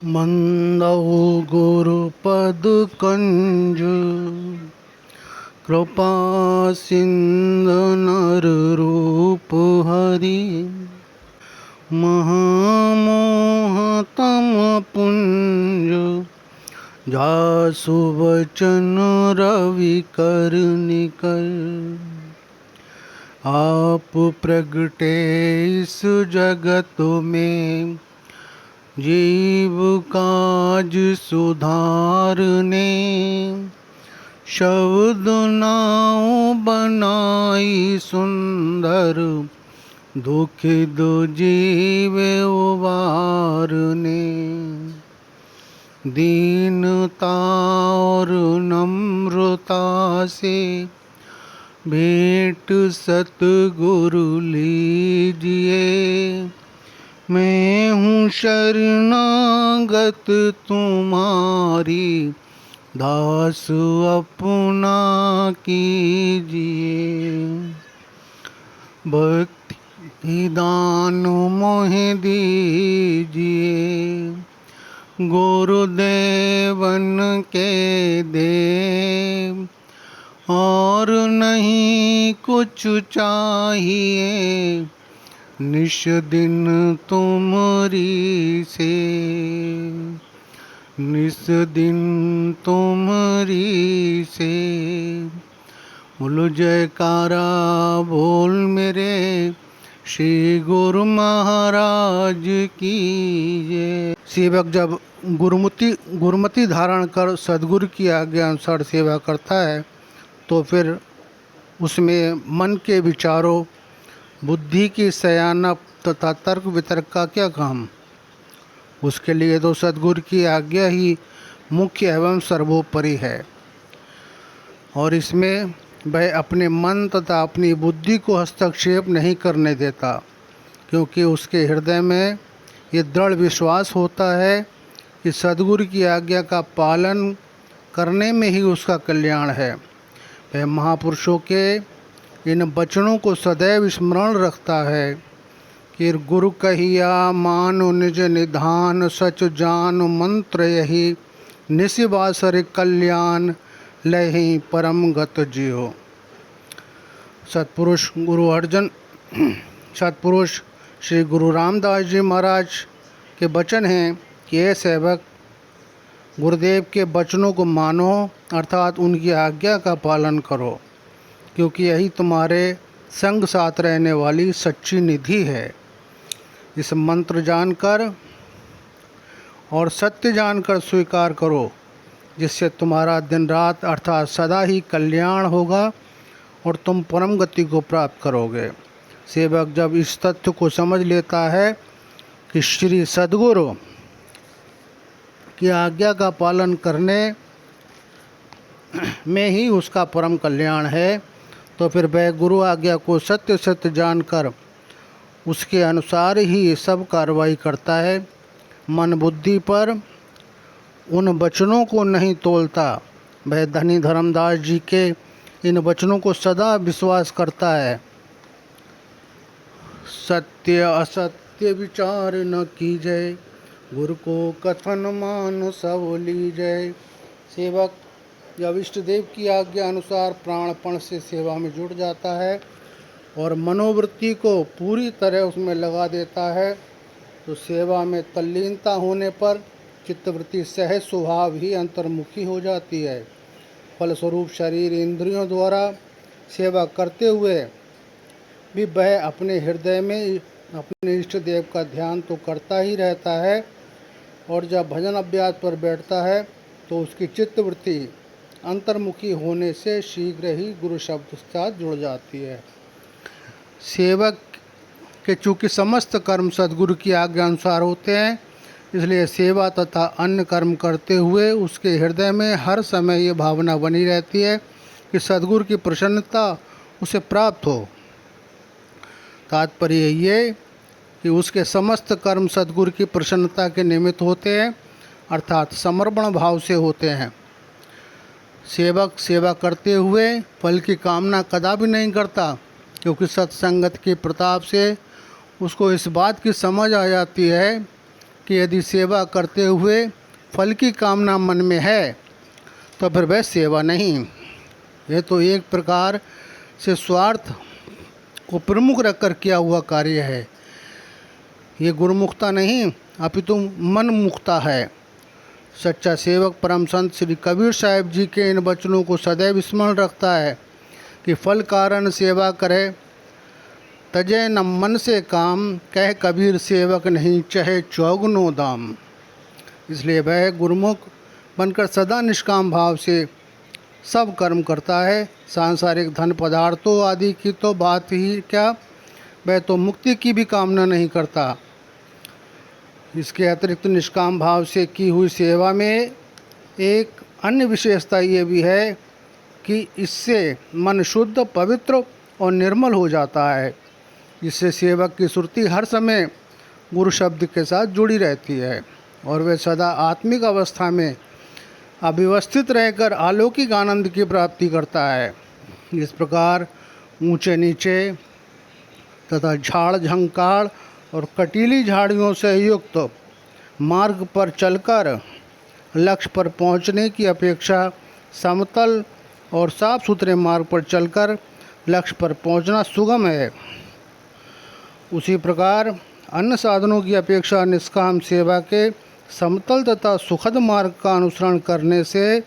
मंदौ गुरुपद कंज कृपा सिंधु नर रूप हरि महामोह तम पुंज जासु वचन रवि कर निकर। आप प्रगटे इस जगत में जीव काज सुधारने, शब्द नाव बनाई सुंदर दुखित जीव उबारने। दीनता और नम्रता से भेंट सतगुरु लीजिए। मैं हूँ शरणागत तुम्हारी, दास अपना कीजिए। भक्ति दान मोहि दीजिए, गुरुदेवन के देव। और नहीं कुछ चाहिए, निश दिन तुमरी से, निस दिन तुमरी से। बोलो जयकारा बोल मेरे श्री गुरु महाराज की जय। सेवक जब गुरुमति धारण कर सद्गुरु की आज्ञा अनुसार सेवा करता है तो फिर उसमें मन के विचारों, बुद्धि की सयानप तथा तर्क वितर्क का क्या काम। उसके लिए तो सद्गुरु की आज्ञा ही मुख्य एवं सर्वोपरि है। और इसमें वह अपने मन तथा अपनी बुद्धि को हस्तक्षेप नहीं करने देता, क्योंकि उसके हृदय में ये दृढ़ विश्वास होता है कि सद्गुरु की आज्ञा का पालन करने में ही उसका कल्याण है। वह महापुरुषों के इन वचनों को सदैव स्मरण रखता है कि गुरु कहिया मानु निज निधान, सच जान मंत्र यही, निशिवासर कल्याण लहि परम गत जियो। सत्पुरुष सत्पुरुष श्री गुरु रामदास जी महाराज के वचन हैं कि ये सेवक गुरुदेव के वचनों को मानो, अर्थात उनकी आज्ञा का पालन करो, क्योंकि यही तुम्हारे संग साथ रहने वाली सच्ची निधि है। इस मंत्र जानकर और सत्य जानकर स्वीकार करो, जिससे तुम्हारा दिन रात अर्थात सदा ही कल्याण होगा और तुम परम गति को प्राप्त करोगे। सेवक जब इस तथ्य को समझ लेता है कि श्री सद्गुरु की आज्ञा का पालन करने में ही उसका परम कल्याण है, तो फिर वह गुरु आज्ञा को सत्य सत्य जानकर उसके अनुसार ही सब कार्रवाई करता है। मन बुद्धि पर उन वचनों को नहीं तोलता। वह धनी धर्मदास जी के इन वचनों को सदा विश्वास करता है। सत्य असत्य विचार न कीजय, गुरु को कथन मान सब लीजय। सेवक जब इष्ट देव की आज्ञा अनुसार प्राणपण से सेवा में जुट जाता है और मनोवृत्ति को पूरी तरह उसमें लगा देता है, तो सेवा में तल्लीनता होने पर चित्तवृत्ति सहज स्वभाव ही अंतर्मुखी हो जाती है। फलस्वरूप शरीर इंद्रियों द्वारा सेवा करते हुए भी वह अपने हृदय में अपने इष्ट देव का ध्यान तो करता ही रहता है, और जब भजन अभ्यास पर बैठता है तो उसकी चित्तवृत्ति अंतर्मुखी होने से शीघ्र ही गुरु शब्द के साथ जुड़ जाती है। सेवक के चूँकि समस्त कर्म सद्गुरु की आज्ञा अनुसार होते हैं, इसलिए सेवा तथा अन्य कर्म करते हुए उसके हृदय में हर समय ये भावना बनी रहती है कि सद्गुरु की प्रसन्नता उसे प्राप्त हो। तात्पर्य ये कि उसके समस्त कर्म सद्गुरु की प्रसन्नता के निमित्त होते हैं, अर्थात समर्पण भाव से होते हैं। सेवक सेवा करते हुए फल की कामना कदापि नहीं करता, क्योंकि सत्संगत के प्रताप से उसको इस बात की समझ आ जाती है कि यदि सेवा करते हुए फल की कामना मन में है तो फिर वह सेवा नहीं, यह तो एक प्रकार से स्वार्थ को प्रमुख रखकर किया हुआ कार्य है। ये गुरुमुखता नहीं अपितु मन मुक्ता है। सच्चा सेवक परम संत श्री कबीर साहिब जी के इन वचनों को सदैव स्मरण रखता है कि फल कारण सेवा करे तजय न मन से काम, कह कबीर सेवक नहीं चाहे चौगुनो दाम। इसलिए वह गुरुमुख बनकर सदा निष्काम भाव से सब कर्म करता है। सांसारिक धन पदार्थों आदि की तो बात ही क्या, वह तो मुक्ति की भी कामना नहीं करता। इसके अतिरिक्त निष्काम भाव से की हुई सेवा में एक अन्य विशेषता ये भी है कि इससे मन शुद्ध, पवित्र और निर्मल हो जाता है, जिससे सेवक की सुरती हर समय गुरु शब्द के साथ जुड़ी रहती है और वह सदा आत्मिक अवस्था में अव्यवस्थित रहकर अलौकिक आनंद की प्राप्ति करता है। इस प्रकार ऊंचे नीचे तथा झाड़ झंकाड़ और कटीली झाड़ियों से युक्त मार्ग पर चलकर लक्ष्य पर पहुंचने की अपेक्षा समतल और साफ सुथरे मार्ग पर चलकर लक्ष्य पर पहुंचना सुगम है। उसी प्रकार अन्य साधनों की अपेक्षा निष्काम सेवा के समतल तथा सुखद मार्ग का अनुसरण करने से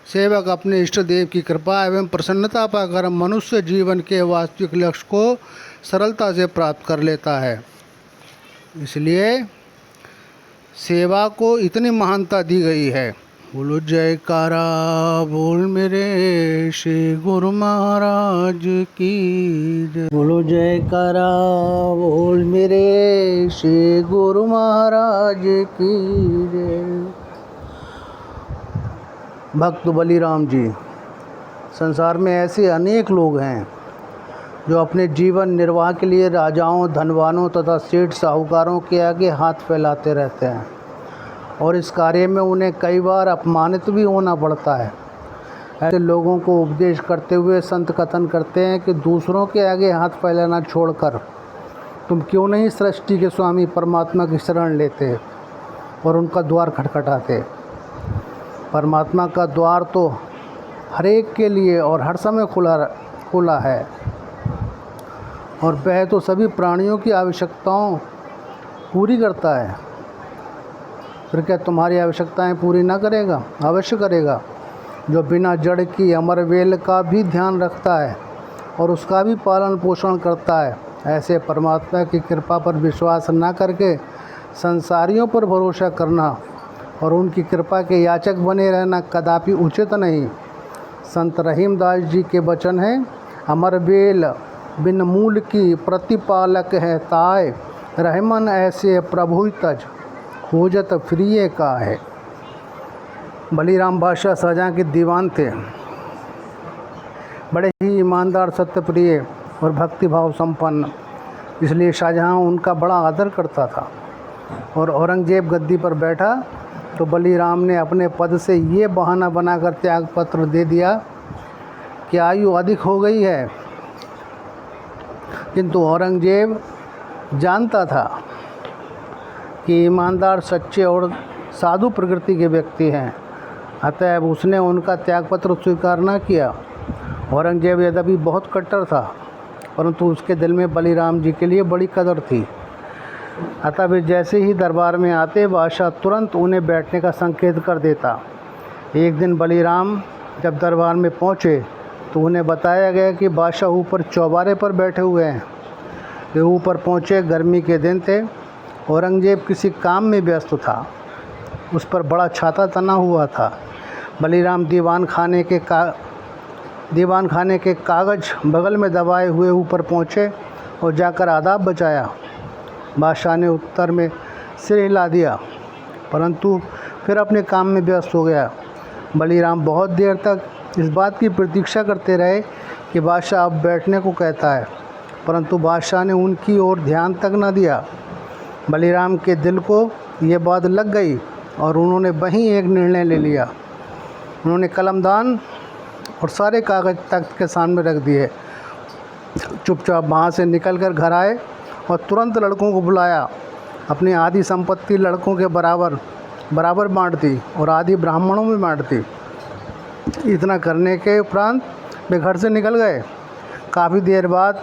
सेवक अपने इष्ट देव की कृपा एवं प्रसन्नता पाकर मनुष्य जीवन के वास्तविक लक्ष्य को सरलता से प्राप्त कर लेता है। इसलिए सेवा को इतनी महानता दी गई है। बोलो जयकारा बोल मेरे श्री गुरु महाराज की जय। बोलो जयकारा बोल मेरे श्री गुरु महाराज की जय। भक्त बलिराम जी। संसार में ऐसे अनेक लोग हैं जो अपने जीवन निर्वाह के लिए राजाओं, धनवानों तथा सेठ साहूकारों के आगे हाथ फैलाते रहते हैं और इस कार्य में उन्हें कई बार अपमानित भी होना पड़ता है। ऐसे लोगों को उपदेश करते हुए संत कथन करते हैं कि दूसरों के आगे हाथ फैलाना छोड़कर तुम क्यों नहीं सृष्टि के स्वामी परमात्मा की शरण लेते और उनका द्वार खटखटाते। परमात्मा का द्वार तो हर एक के लिए और हर समय खुला है और वह तो सभी प्राणियों की आवश्यकताओं पूरी करता है। फिर क्या तुम्हारी आवश्यकताएं पूरी ना करेगा? अवश्य करेगा। जो बिना जड़ की अमर वेल का भी ध्यान रखता है और उसका भी पालन पोषण करता है, ऐसे परमात्मा की कृपा पर विश्वास ना करके संसारियों पर भरोसा करना और उनकी कृपा के याचक बने रहना कदापि उचित नहीं। संत रहीमदास जी के वचन हैं, अमर बेल बिन मूल की प्रतिपालक है ताय, रहमन ऐसे प्रभु तज खोजत फ्रिये का है। बलिराम बादशाह शाहजहाँ के दीवान थे। बड़े ही ईमानदार, सत्यप्रिय और भक्तिभाव संपन्न, इसलिए शाहजहाँ उनका बड़ा आदर करता था। और औरंगजेब गद्दी पर बैठा तो बलिराम ने अपने पद से ये बहाना बनाकर त्याग पत्र दे दिया कि आयु अधिक हो गई है। किंतु औरंगजेब जानता था कि ईमानदार, सच्चे और साधु प्रकृति के व्यक्ति हैं, अतएव उसने उनका त्यागपत्र स्वीकार न किया। औरंगजेब यद्यपि बहुत कट्टर था, परंतु उसके दिल में बलिराम जी के लिए बड़ी कदर थी। अतः वे जैसे ही दरबार में आते, बादशाह तुरंत उन्हें बैठने का संकेत कर देता। एक दिन बलिराम जब दरबार में पहुँचे तो उन्हें बताया गया कि बादशाह ऊपर चौबारे पर बैठे हुए हैं। वे ऊपर पहुँचे, गर्मी के दिन थे। औरंगजेब किसी काम में व्यस्त था, उस पर बड़ा छाता तना हुआ था। बलिराम दीवान खाने के कागज़ बगल में दबाए हुए ऊपर पहुँचे और जाकर आदाब बचाया। बादशाह ने उत्तर में सिर हिला दिया, परंतु फिर अपने काम में व्यस्त हो गया। बलिराम बहुत देर तक इस बात की प्रतीक्षा करते रहे कि बादशाह अब बैठने को कहता है, परंतु बादशाह ने उनकी ओर ध्यान तक न दिया। बलिराम के दिल को ये बात लग गई और उन्होंने वहीं एक निर्णय ले लिया। उन्होंने कलमदान और सारे कागज़ तख्त के सामने रख दिए। चुपचाप वहाँ से निकलकर घर आए और तुरंत लड़कों को बुलाया अपनी आधी संपत्ति लड़कों के बराबर बराबर बांटती और आधी ब्राह्मणों में बांटती। इतना करने के उपरांत वे घर से निकल गए। काफ़ी देर बाद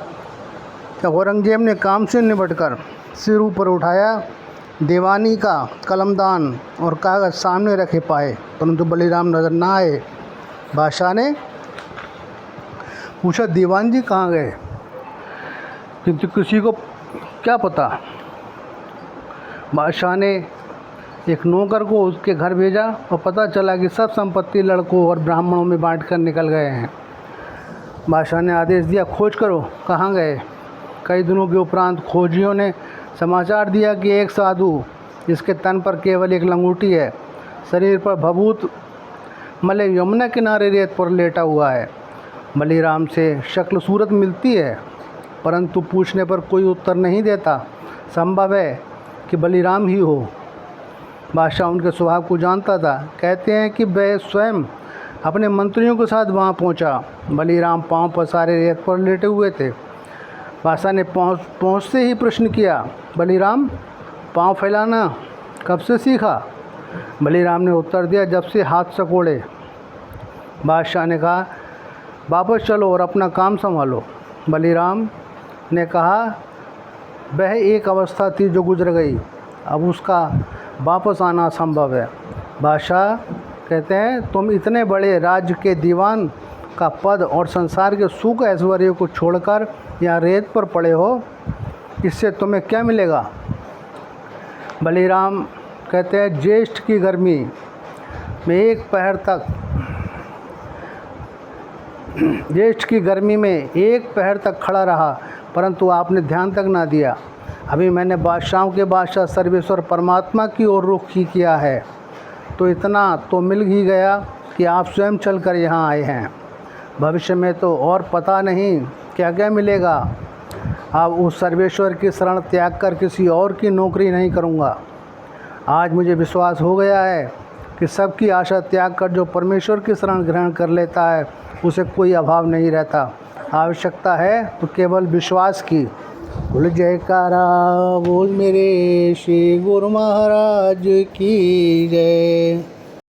औरंगजेब ने काम से निपटकर सिर ऊपर उठाया, दीवानी का कलमदान और कागज़ सामने रखे पाए, परंतु बलीराम नजर ना आए। बादशाह ने पूछा, दीवान जी कहाँ गए? किंतु किसी को क्या पता। बादशाह ने एक नौकर को उसके घर भेजा और पता चला कि सब संपत्ति लड़कों और ब्राह्मणों में बांट कर निकल गए हैं। बादशाह ने आदेश दिया, खोज करो कहाँ गए। कई दिनों के उपरांत खोजियों ने समाचार दिया कि एक साधु, जिसके तन पर केवल एक लंगोटी है, शरीर पर भभूत मले यमुना किनारे रेत पर लेटा हुआ है। बलीराम से शक्ल सूरत मिलती है, परंतु पूछने पर कोई उत्तर नहीं देता। संभव है कि बलीराम ही हो। बादशाह उनके स्वभाव को जानता था। कहते हैं कि वह स्वयं अपने मंत्रियों के साथ वहां पहुंचा। बलीराम पांव पसारे रेत पर लेटे हुए थे। बादशाह ने पहुंचते ही प्रश्न किया, बलीराम, पांव फैलाना कब से सीखा? बलीराम ने उत्तर दिया, जब से हाथ सकोड़े। बादशाह ने कहा, वापस चलो और अपना काम संभालो। बलीराम ने कहा, वह एक अवस्था थी जो गुजर गई, अब उसका वापस आना असंभव है। बादशाह कहते हैं, तुम इतने बड़े राज्य के दीवान का पद और संसार के सुख ऐश्वर्य को छोड़कर यहाँ रेत पर पड़े हो, इससे तुम्हें क्या मिलेगा? बलीराम कहते हैं, ज्येष्ठ की गर्मी में एक पहर तक खड़ा रहा, परंतु आपने ध्यान तक ना दिया। अभी मैंने बादशाहों के बादशाह सर्वेश्वर परमात्मा की ओर रुख ही किया है, तो इतना तो मिल ही गया कि आप स्वयं चलकर यहाँ आए हैं। भविष्य में तो और पता नहीं क्या क्या मिलेगा। अब उस सर्वेश्वर की शरण त्याग कर किसी और की नौकरी नहीं करूँगा। आज मुझे विश्वास हो गया है कि सबकी आशा त्याग कर जो परमेश्वर की शरण ग्रहण कर लेता है, उसे कोई अभाव नहीं रहता। आवश्यकता है तो केवल विश्वास की। बोल जयकारा बोल मेरे श्री गुरु महाराज की जय।